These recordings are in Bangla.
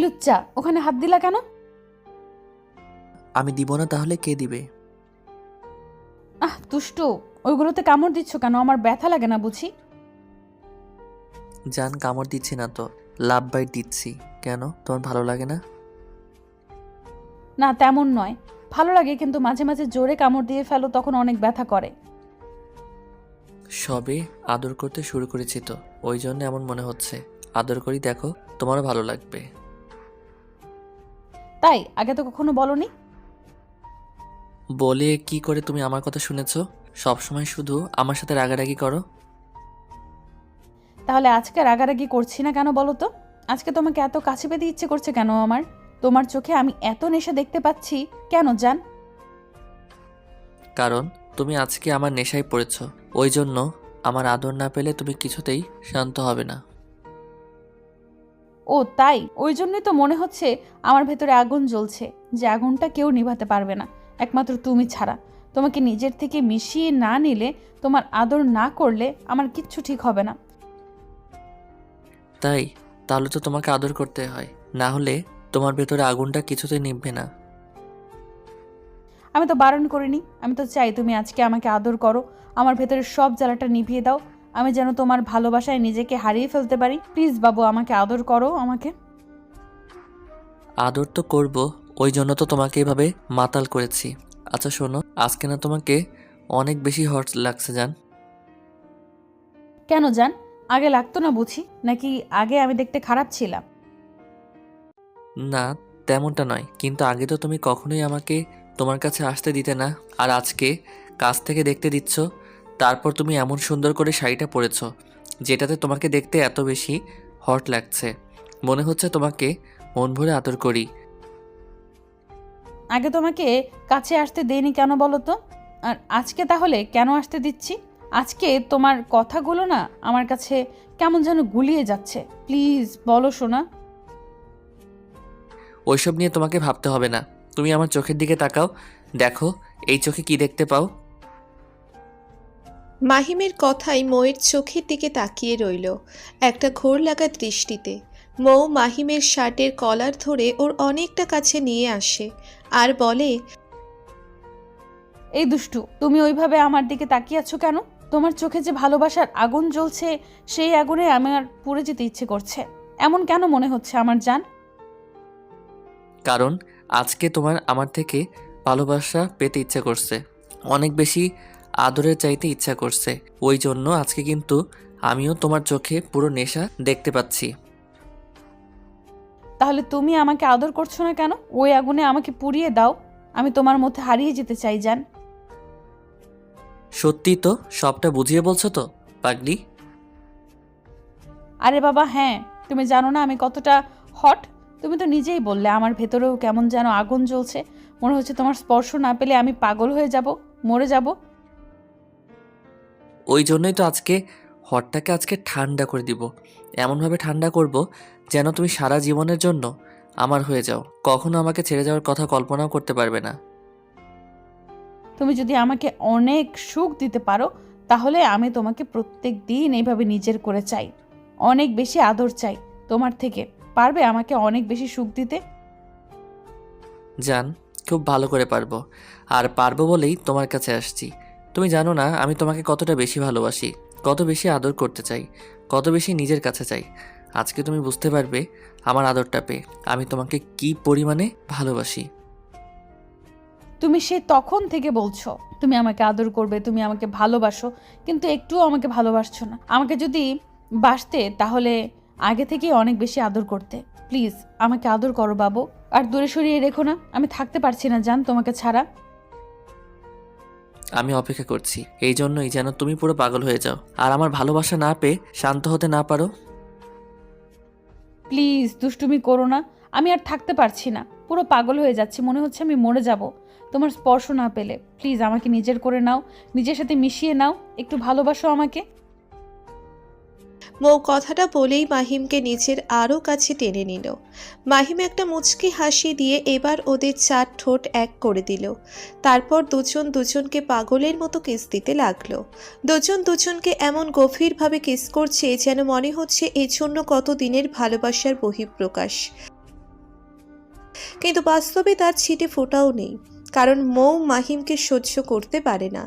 লুচ্চা, ওখানে হাত দিলা কেন? আমি দিব না তাহলে কে দিবে? দুষ্টু, ওইগুলোতে কামড় দিচ্ছ কেন? আমার ব্যথা লাগে না বুঝি? জান, কামড় দিচ্ছি না তো, লাভ বাইট দিচ্ছি। কেন, তোমার ভালো লাগে না? না, তেমন নয়। ভালো লাগে, কিন্তু মাঝে মাঝে জোরে কামড় দিয়ে ফেলো, তখন অনেক ব্যথা করে। সবে আদর করতে শুরু করেছি তো, ওই জন্য এমন মনে হচ্ছে। আদর করি, দেখো তোমারও ভালো লাগবে। তাই আগে তো কখনো বলনি। বলে কি করে তুমি আমার কথা শুনেছো? সবসময় শুধু আমার সাথে রাগারাগি করো। তাহলে আজকে রাগারাগি করছি না কেন বলো তো? আজকে তোমাকে এত কাছে পেতে ইচ্ছে করছে কেন আমার? তোমার চোখে আমি এত নেশা দেখতে পাচ্ছি কেন জান? কারণ তুমি আজকে আমার নেশায় পড়েছো, ওই জন্য। আমার আদর না পেলে তুমি কিছুতেই শান্ত হবে না। ও তাই, ওই জন্যই তো মনে হচ্ছে আমার ভেতরে আগুন জ্বলছে, যে আগুনটা কেউ নিভাতে পারবে না, একমাত্র তুমি ছাড়া। তোমাকে নিজের থেকে মিশিয়ে না নিলে, তোমার আদর না করলে আমার কিচ্ছু ঠিক হবে না। তাই? তাহলে তো তোমাকে আদর করতে হয়, না হলে তোমার ভেতরে আগুনটা কিছুতেই নিভবে না। আমি তো বারণ করিনি, আমি তো চাই তুমি আজকে আমাকে আদর করো, আমার ভেতরের সব জ্বালাটা নিভিয়ে দাও। আমি যেন তোমার ভালোবাসায় নিজেকে হারিয়ে ফেলতে পারি। প্লিজ বাবু, আমাকে আদর করো আমাকে। আদর তো করব, ওই জন্য তো তোমাকে এভাবে মাতাল করেছি। আচ্ছা শোনো, আজকে না তোমাকে অনেক বেশি হট লাগছে জান। কেন জান? আগে লাগতো না বুঝি? নাকি আগে আমি দেখতে খারাপ ছিলাম? না, তেমনটা নয়, কিন্তু আগে তো তুমি কখনোই আমাকে তোমার কাছে আসতে দিতে না। আর আজকে কাছ থেকে দেখতে দিচ্ছ। তারপর তুমি এমন সুন্দর করে শাড়িটা পরেছো, যেটাতে তোমাকে দেখতে এত বেশি হট লাগছে। মনে হচ্ছে তোমাকে মন ভরে আদর করি। আগে তোমাকে কাছে আসতে দেইনি কেন বলো তো? আর আজকে তাহলে কেন আসতে দিচ্ছি? আজকে তোমার কথাগুলো না আমার কাছে কেমন যেন গুলিয়ে যাচ্ছে। প্লিজ বলো শোনা। ওইসব নিয়ে তোমাকে ভাবতে হবে না। তুমি আমার চোখের দিকে তাকাও, দেখো এই চোখে কি দেখতে পাও। মাহিমের কথায় মৌয়ের চোখের দিকে তাকিয়ে রইল একটা ঘোর লাগা দৃষ্টিতে। মৌ মাহিমের শার্টের কলার ধরে ওর অনেকটা কাছে নিয়ে আসে আর বলে, এই দুষ্টু, তুমি ওইভাবে আমার দিকে তাকিয়ে আছো কেন? তোমার চোখে যে ভালোবাসার আগুন জ্বলছে, সেই আগুনে আমার পুড়ে যেতে ইচ্ছে করছে। এমন কেন মনে হচ্ছে আমার জান? কারণ আজকে তোমার আমার থেকে ভালোবাসা পেতে ইচ্ছা করছে, অনেক বেশি আদরের চাইতে ইচ্ছা করছে। ওই জন্য আজকে কিন্তু আমিও তোমার চোখে পুরো নেশা দেখতে পাচ্ছি। তাহলে তুমি আমাকে আদর করছো না কেন? ওই আগুনে আমাকে পুড়িয়ে দাও, আমি তোমার মধ্যে হারিয়ে যেতে চাই জান। সত্যি তো? সবটা বুঝিয়ে বলছো তো, পাগলি? আরে বাবা হ্যাঁ, তুমি জানো না আমি কতটা হট? তুমি তো নিজেই বললে আমার ভেতরেও কেমন যেন আগুন জ্বলছে। মনে হচ্ছে তোমার স্পর্শ না পেলে আমি পাগল হয়ে যাব, মরে যাব। ওই জন্যই তো আজকে হটটাকে আজকে ঠান্ডা করে দিব। এমনভাবে ঠান্ডা করব যেন তুমি সারা জীবনের জন্য আমার হয়ে যাও, কখনো আমাকে ছেড়ে যাওয়ার কথা কল্পনাও করতে পারবে না। তুমি যদি আমাকে অনেক সুখ দিতে পারো, তাহলে আমি তোমাকে প্রত্যেক দিন এইভাবে নিজের করে চাই। অনেক বেশি আদর চাই তোমার থেকে। পারবে আমাকে অনেক বেশি সুখ দিতে? জান, খুব ভালো করে পারবো। আর পারবো বলেই তোমার কাছে আসছি। তুমি জানো না আমি তোমাকে কতটা বেশি ভালোবাসি, কত বেশি আদর করতে চাই, কত বেশি নিজের কাছে চাই। আজকে তুমি বুঝতে পারবে আমার আদরটা পেয়ে আমি তোমাকে কি পরিমাণে ভালোবাসি। তুমি সে তখন থেকে বলছো তুমি আমাকে আদর করবে, তুমি আমাকে ভালোবাসো, কিন্তু একটুও আমাকে ভালোবাসছো না। আমাকে যদি বাসতে তাহলে আগে থেকেই অনেক বেশি আদর করতে। প্লিজ আমাকে আদর করো বাবু, আর দূরে সরিয়ে রেখো না। আমি থাকতে পারছি না জান তোমাকে ছাড়া। আমি অপেক্ষা করছি এই জন্যই যেন তুমি পুরো পাগল হয়ে যাও, আর আমার ভালোবাসা না পেয়ে শান্ত হতে না পারো। প্লিজ দুষ্টুমি করো না। আমি আর থাকতে পারছি না, পুরো পাগল হয়ে যাচ্ছি, মনে হচ্ছে আমি মরে যাব তোমার স্পর্শ না পেলে। প্লিজ আমাকে নিজের করে নাও, নিজের সাথে মিশিয়ে নাও, একটু ভালোবাসো আমাকে। মৌ কথাটা বলেই মাহিমকে নিজের আরও কাছে টেনে নিল। মাহিম একটা মুচকি হাসি দিয়ে এবার ওদের 4 ঠোঁট এক করে দিল। তারপর দুজন দুজনকে পাগলের মতো কিস দিতে লাগলো। দুজন দুজনকে এমন গভীরভাবে কিস করছে যেন মনে হচ্ছে এর জন্য কত দিনের ভালোবাসার বহিঃপ্রকাশ। কিন্তু বাস্তবে তার ছিটে ফোঁটাও নেই, কারণ মৌ মাহিমকে সহ্য করতে পারে না।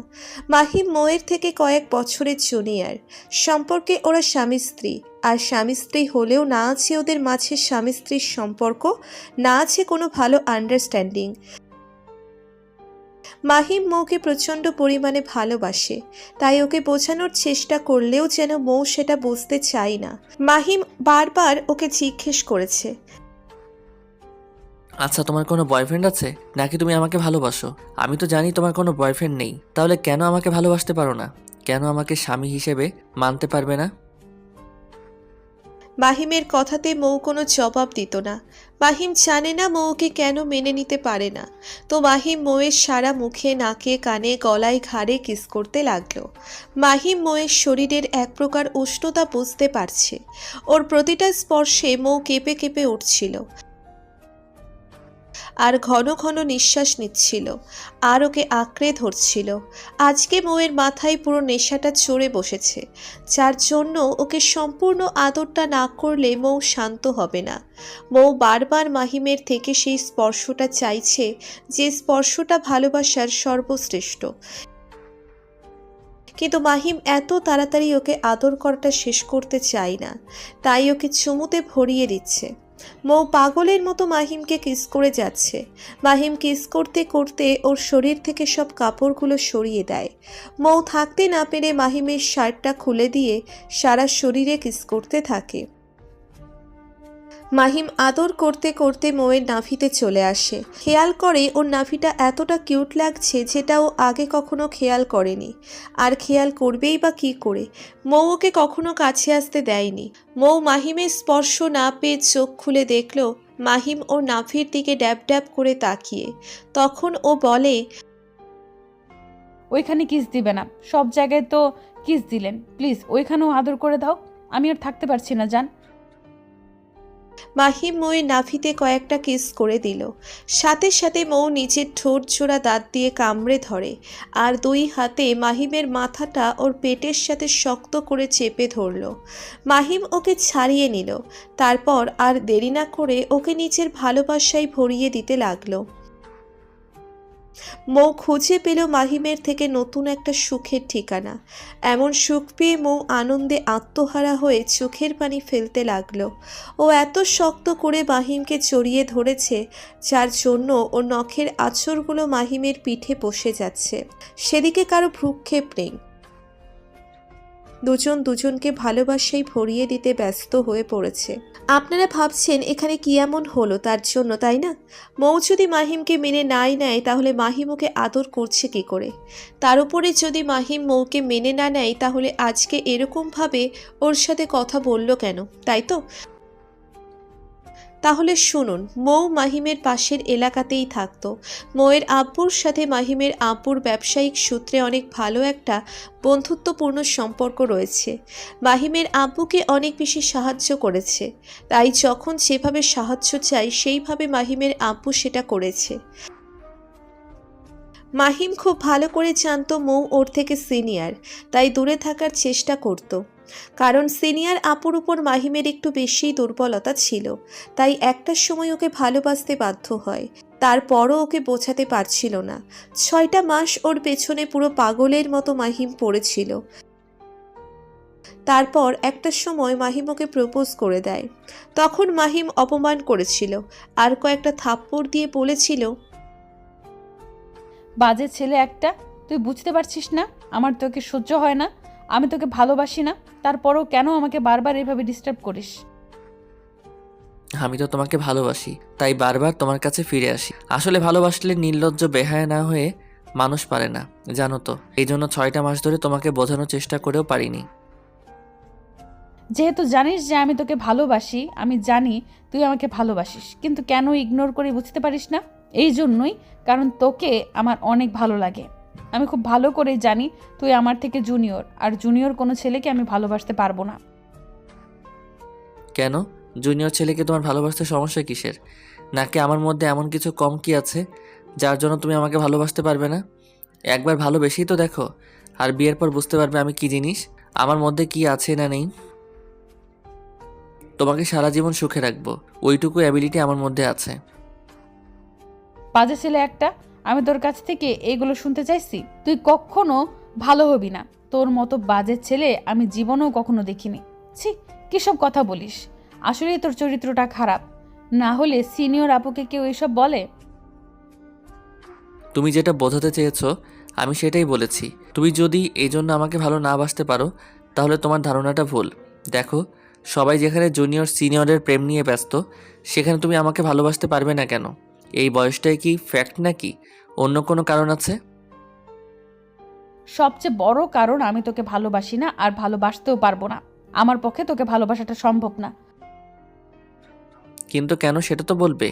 মাহিম মৌয়ের থেকে কয়েক বছরের জুনিয়র। সম্পর্কে ওরা স্বামী স্ত্রী, আর স্বামী স্ত্রী হলেও না আছে ওদের মাঝে স্বামী স্ত্রীর সম্পর্ক, না আছে কোনো ভালো আন্ডারস্ট্যান্ডিং। মাহিম মৌকে প্রচণ্ড পরিমাণে ভালোবাসে, তাই ওকে বোঝানোর চেষ্টা করলেও যেন মৌ সেটা বুঝতে চায় না। মাহিম বারবার ওকে জিজ্ঞেস করেছে, আচ্ছা, তোমার কোনো বয়ফ্রেন্ড আছে নাকি তুমি আমাকে ভালোবাসো? আমি তো জানি তোমার কোনো বয়ফ্রেন্ড নেই, তাহলে কেন আমাকে ভালোবাসতে পারো না? কেন আমাকে স্বামী হিসেবে মানতে পারবে না? মাহিমের কথাতে মৌ কোনো জবাব দিত না। মাহিম জানে না মৌকে কেন মেনে নিতে পারে না। তো মাহিম মৌয়ের সারা মুখে, নাকে, কানে, গলায়, ঘাড়ে কিস করতে লাগলো। মাহিম মৌয়ের শরীরের এক প্রকার উষ্ণতা বুঝতে পারছে। ওর প্রতিটা স্পর্শে মৌ কেঁপে কেঁপে উঠছিল আর ঘন ঘন নিঃশ্বাস নিচ্ছিল, আর ওকে আঁকড়ে ধরছিল। আজকে মৌয়ের মাথায় পুরো নেশাটা চড়ে বসেছে, যার জন্য ওকে সম্পূর্ণ আদরটা না করলে মৌ শান্ত হবে না। মৌ বারবার মাহিমের থেকে সেই স্পর্শটা চাইছে, যে স্পর্শটা ভালোবাসার সর্বশ্রেষ্ঠ। কিন্তু মাহিম এত তাড়াতাড়ি ওকে আদর করাটা শেষ করতে চায় না, তাই ওকে চুমুতে ভরিয়ে দিচ্ছে। মৌ পাগলের মতো মাহিমকে কিস করে যাচ্ছে। মাহিম কিস করতে করতে ওর শরীর থেকে সব কাপড়গুলো সরিয়ে দেয়। মৌ থাকতে না পেরে মাহিমের শার্টটা খুলে দিয়ে সারা শরীরে কিস করতে থাকে। মাহিম আদর করতে করতে মৌয়ের নাভিতে চলে আসে। খেয়াল করে ওর নাভিটা এতটা কিউট লাগছে, যেটা ও আগে কখনো খেয়াল করেনি, আর খেয়াল করবেই বা কী করে। মৌ ওকে কখনো কাছে আসতে দেয়নি। মৌ মাহিমের স্পর্শ না পেয়ে চোখ খুলে দেখল মাহিম ওর নাভির দিকে ড্যাব ড্যাব করে তাকিয়ে। তখন ও বলে, ওইখানে কিস দিবে না, সব জায়গায় তো কিস দিলেন, প্লিজ ওইখানেও আদর করে দাও, আমি আর থাকতে পারছি না জান। মাহিম মৌয়ের নাভিতে কয়েকটা কিস করে দিল। সাথে সাথে মৌ নিচের ঠোঁট জোড়া দাঁত দিয়ে কামড়ে ধরে, আর 2 হাতে মাহিমের মাথাটা ওর পেটের সাথে শক্ত করে চেপে ধরল। মাহিম ওকে ছাড়িয়ে নিল। তারপর আর দেরি না করে ওকে নিচের ভালোবাসায় ভরিয়ে দিতে লাগলো। মৌ খুঁজে পেল মাহিমের থেকে নতুন একটা সুখের ঠিকানা। এমন সুখ পেয়ে মৌ আনন্দে আত্মহারা হয়ে চোখের পানি ফেলতে লাগলো। ও এত শক্ত করে মাহিমকে জড়িয়ে ধরেছে, যার জন্য ওর নখের আঁচড়গুলো মাহিমের পিঠে বসে যাচ্ছে। সেদিকে কারো ভ্রুক্ষেপ নেই। দুজন দুজনকে ভালোবাসায় ভরিয়ে দিতে ব্যস্ত হয়ে পড়েছে। আপনারা ভাবছেন এখানে কি এমন হলো তার জন্য, তাই না? মৌ যদি মাহিমকে মেনে নাই নেয়, তাহলে মাহিম ওকে আদর করছে কি করে? তার উপরে যদি মাহিম মৌকে মেনে না নেয়, তাহলে আজকে এরকমভাবে ওর সাথে কথা বলল কেন, তাই তো? তাহলে শুনুন, মৌ মাহিমের পাশের এলাকাতেই থাকতো। মৌয়ের আব্বুর সাথে মাহিমের আব্বুর ব্যবসায়িক সূত্রে অনেক ভালো একটা বন্ধুত্বপূর্ণ সম্পর্ক রয়েছে। মাহিমের আব্বুকে অনেক বেশি সাহায্য করেছে, তাই যখন যেভাবে সাহায্য চাই সেইভাবে মাহিমের আব্বু সেটা করেছে। মাহিম খুব ভালো করে জানতো মৌ ওর থেকে সিনিয়র, তাই দূরে থাকার চেষ্টা করত। কারণ সিনিয়র আপুর উপর মাহিমের একটু বেশিই দুর্বলতা ছিল, তাই একটা সময় ওকে ভালোবাসতে বাধ্য হয়। তারপরও ওকে বোঝাতে পারছিল না। 6টা মাস ওর পেছনে পুরো পাগলের মতো মাহিম পড়েছিল। তারপর একটা সময় মাহিম ওকে প্রপোজ করে দেয়। তখন মাহিম অপমান করেছিল, আর কয়েকটা থাপ্পড় দিয়ে বলেছিল, বাজে ছেলে একটা, তুই বুঝতে পারছিস না আমার তোকে সহ্য হয় না, আমি তোকে ভালোবাসি না, তারপরও কেন আমাকে বারবার এভাবে ডিস্টার্ব করিস? আমি তো তোমাকে ভালোবাসি, তাই বারবার তোমার কাছে ফিরে আসি। আসলে ভালোবাসলে নির্লজ্জ বেহায়া না হয়ে মানুষ পারে না, জানো তো। এই জন্য 6টা মাস ধরে তোমাকে বোঝানোর চেষ্টা করেও পারিনি। যেহেতু জানিস যে আমি তোকে ভালোবাসি, আমি জানি তুই আমাকে ভালোবাসিস, কিন্তু কেন ইগনোর করে বুঝতে পারিস না? এই জন্যই, কারণ তোকে আমার অনেক ভালো লাগে। আমি খুব ভালো করেই জানি তুই আমার থেকে জুনিয়র, আর জুনিয়র কোনো ছেলেকে আমি ভালোবাসতে পারবো না। কেন? জুনিয়র ছেলেকে তোমার ভালোবাসতে সমস্যা কিসের? নাকি আমার মধ্যে এমন কিছু কম কি আছে যার জন্য তুমি আমাকে ভালোবাসতে পারবে না? একবার ভালোবেসেই তো দেখো, আর বিয়ের পর বুঝতে পারবে আমি কি জিনিস, আমার মধ্যে কি আছে না নেই। তোমাকে সারা জীবন সুখে রাখবো, ওইটুকু অ্যাবিলিটি আমার মধ্যে আছে। বাজে ছেলে একটা, আমি তোর কাছ থেকে এগুলো শুনতে চাইছি? তুই কখনো ভালো হবি না। তোর মতো বাজে ছেলে আমি জীবনেও কখনো দেখিনি। ছি, কি সব কথা বলিস? আসলেই তোর চরিত্রটা খারাপ। না হলে সিনিয়র আপুকে কেউ এসব বলে? তুমি যেটা বোঝাতে চেয়েছো আমি সেটাই বলেছি। তুমি যদি এই জন্য আমাকে ভালো না বাসতে পারো তাহলে তোমার ধারণাটা ভুল। দেখো, সবাই যেখানে জুনিয়র সিনিয়রের প্রেম নিয়ে ব্যস্ত, সেখানে তুমি আমাকে ভালোবাসতে পারবে না কেন? এই বয়সটাই কি ফ্যাক্ট নাকি অন্য কোনো কারণ আছে? সবচেয়ে বড় কারণ আমি তোকে ভালোবাসি না, আর ভালোবাসতেও পারবো না। আমার পক্ষে তোকে ভালোবাসাটা সম্ভব না। কিন্তু কেন সেটা তো বলবে।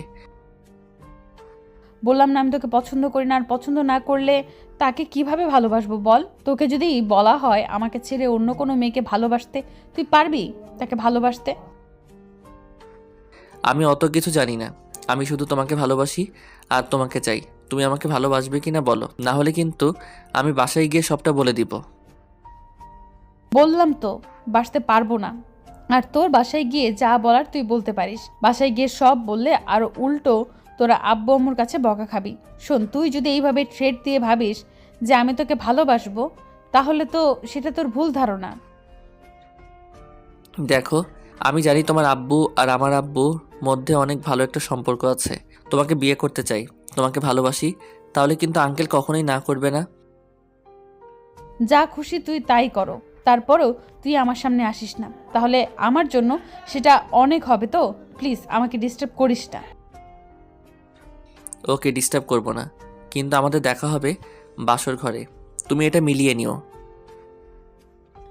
বললাম না আমি তোকে পছন্দ করি না, আর পছন্দ না করলে তাকে কিভাবে ভালোবাসবো বল? তোকে যদি বলা হয় আমাকে ছেড়ে অন্য কোনো মেয়েকে ভালোবাসতে, তুই পারবি তাকে ভালোবাসতে? আমি অত কিছু জানি না, আমি শুধু তোমাকে ভালোবাসি আর তোমাকে চাই। তুমি আমাকে ভালোবাসবে কিনা বলো, না হলে কিন্তু আমি বাসায় গিয়ে সবটা বলে দিব। বললাম তো বাসতে পারবো না। আর তোর বাসায় গিয়ে যা বলার তুই বলতে পারিস। বাসায় গিয়ে সব বললে আর উল্টো তোরা আব্বু আম্মুর কাছে বকা খাবি। শোন, তুই যদি এইভাবে থ্রেট দিয়ে ভাবিস যে আমি তোকে ভালোবাসবো, তাহলে তো সেটা তোর ভুল ধারণা। দেখো, আমি জানি তোমার আব্বু আর আমার আব্বুর মধ্যে অনেক ভালো একটা সম্পর্ক আছে। তোমাকে বিয়ে করতে চাই, তোমাকে ভালোবাসি, তাহলে কিন্তু আঙ্কেল কখনোই না করবে না। যা খুশি তুই তাই করো, তারপরেও তুই আমার সামনে আসিস না। তাহলে আমার জন্য সেটা অনেক হবে তো। প্লিজ আমাকে ডিস্টার্ব করিস না। ওকে, ডিস্টার্ব করবো না, কিন্তু আমাদের দেখা হবে বাসর ঘরে। তুমি এটা মিলিয়ে নিও।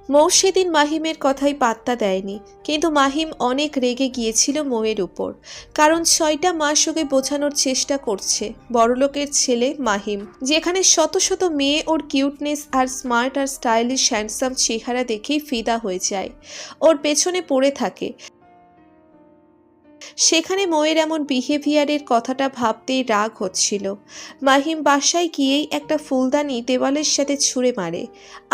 মৌ সেদিন মাহিমের কথাই পাত্তা দেয়নি, কিন্তু মাহিম অনেক রেগে গিয়েছিল মৌয়ের উপর। কারণ 6টা মাস ওকে বোঝানোর চেষ্টা করছে বড়লোকের ছেলে মাহিম, যেখানে শত শত মেয়ে ওর কিউটনেস আর স্মার্ট আর স্টাইলিশ হ্যান্ডসাম চেহারা দেখেই ফিদা হয়ে যায়, ওর পেছনে পড়ে থাকে। সেখানে মৌয়ের এমন বিহেভিয়ারের কথাটা ভাবতেই রাগ হচ্ছিল। মাহিম বাসায় গিয়েই একটা ফুলদানি দেওয়ালের সাথে ছুঁড়ে মারে।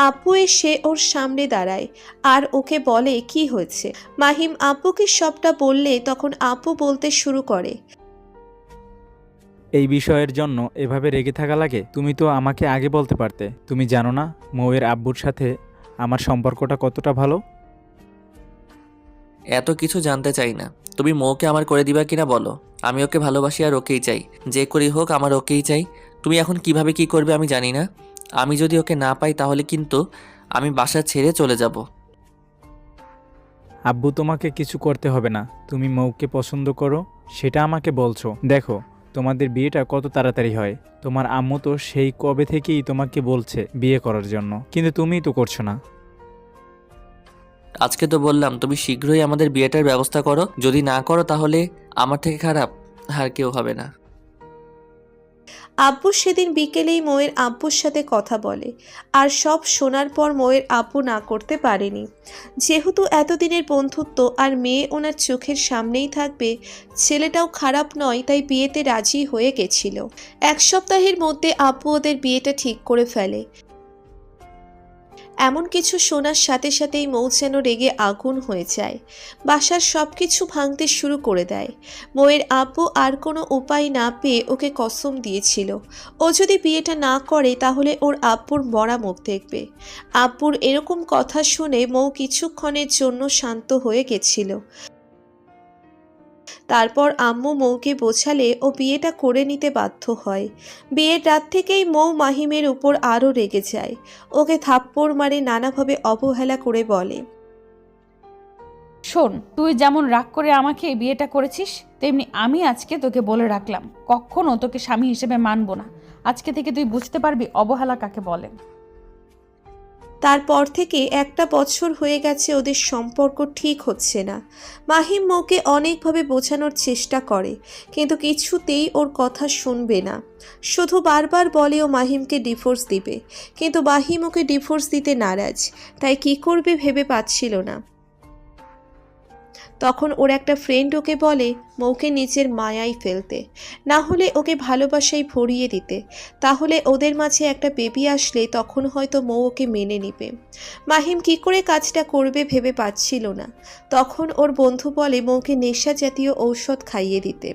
আপু এসে ওর সামনে দাঁড়ায় আর ওকে বলে কি হয়েছে। মাহিম আপুকে সবটা বললে তখন আপু বলতে শুরু করে, এই বিষয়ের জন্য এভাবে রেগে থাকা লাগে? তুমি তো আমাকে আগে বলতে পারতে। তুমি জানো না মৌয়ের আব্বুর সাথে আমার সম্পর্কটা কতটা ভালো? এত কিছু জানতে চাই না, তুমি মৌকে আমার করে দিবা কিনা বলো। আমি ওকে ভালোবাসি আর ওকেই চাই, যে করি হোক আমার ওকেই চাই। তুমি এখন কিভাবে কি করবে আমি জানি না। আমি যদি ওকে না পাই তাহলে কিন্তু আমি বাসা ছেড়ে চলে যাব। আব্বু তোমাকে কিছু করতে হবে না। তুমি মৌকে পছন্দ করো সেটা আমাকে বলছো। দেখো তোমাদের বিয়েটা কত তাড়াতাড়ি হয়। তোমার আম্মু তো সেই কবে থেকেই তোমাকে বলছে বিয়ে করার জন্য, কিন্তু তুমিই তো করছো না। আজকে তো বললাম তুমি শীঘ্রই আমাদের বিয়েটার ব্যবস্থা করো, যদি না করো তাহলে আমার থেকে খারাপ আর কেউ হবে না। আব্বু সেদিন বিকেলেই মৌয়ের আব্বুর সাথে কথা বলে, আর সব শোনার পর মৌয়ের আব্বু না করতে পারেনি। যেহেতু এতদিনের বন্ধুত্ব আর মেয়ে ওনার চোখের সামনেই থাকবে, ছেলেটাও খারাপ নয়, তাই বিয়েতে রাজি হয়ে গেছিল। 1 সপ্তাহের মধ্যে আব্বু ওদের বিয়েটা ঠিক করে ফেলে। এমন কিছু শোনার সাথে সাথেই মৌ যেন রেগে আগুন হয়ে যায়, বাসার সব কিছু ভাঙতে শুরু করে দেয়। মৌয়ের আব্বু আর কোনো উপায় না পেয়ে ওকে কসম দিয়েছিল ও যদি বিয়েটা না করে তাহলে ওর আব্বুর মরা মুখ দেখবে। আব্বুর এরকম কথা শুনে মৌ কিছুক্ষণের জন্য শান্ত হয়ে গেছিল। তারপর আম্মু মৌকে বোঝালে ও বিয়েটা করে নিতে বাধ্য হয়। বিয়ের রাত থেকেই মৌ মাহিমের উপর আরও রেগে যায়, ওকে থাপ্পড় মারে, নানাভাবে অবহেলা করে বলে, শোন, তুই যেমন রাগ করে আমাকে বিয়েটা করেছিস, তেমনি আমি আজকে তোকে বলে রাখলাম কখনো তোকে স্বামী হিসেবে মানবো না। আজকে থেকে তুই বুঝতে পারবি অবহেলা কাকে বলে। তারপর থেকে 1টা বছর হয়ে গেছে ওদের সম্পর্ক ঠিক হচ্ছে না। মাহিম মৌকে অনেকভাবে বোঝানোর চেষ্টা করে, কিন্তু কিছুতেই ওর কথা শুনবে না। শুধু বারবার বলে ও মাহিমকে ডিভোর্স দিবে, কিন্তু মাহিম ওকে ডিভোর্স দিতে নারাজ, তাই কি করবে ভেবে পাচ্ছিল না। তখন ওর একটা ফ্রেন্ড ওকে বলে মৌকে নিজের মায়ায় ফেলতে, না হলে ওকে ভালোবাসায় ভরিয়ে দিতে। তাহলে ওদের মাঝে একটা বেবি আসলে তখন হয়তো মৌ ওকে মেনে নিবে। মাহিম কি করে কাজটা করবে ভেবে পাচ্ছিল না। তখন ওর বন্ধু বলে মৌকে নেশা জাতীয় ঔষধ খাইয়ে দিতে।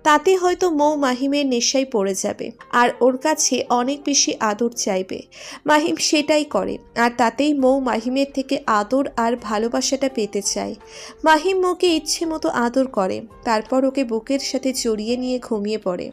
তাতে হয়তো মৌ মাহিমের নেশায় পড়ে যাবে আর ওর কাছে অনেক বেশি আদর চাইবে। মাহিম সেটাই করে, আর তাতেই মৌ মাহিমের থেকে আদর আর ভালোবাসাটা পেতে চায়। মাহিম মৌকে ইচ্ছে মতো আদর করে, তারপর ওকে বুকের সাথে জড়িয়ে নিয়ে ঘুমিয়ে পড়ে।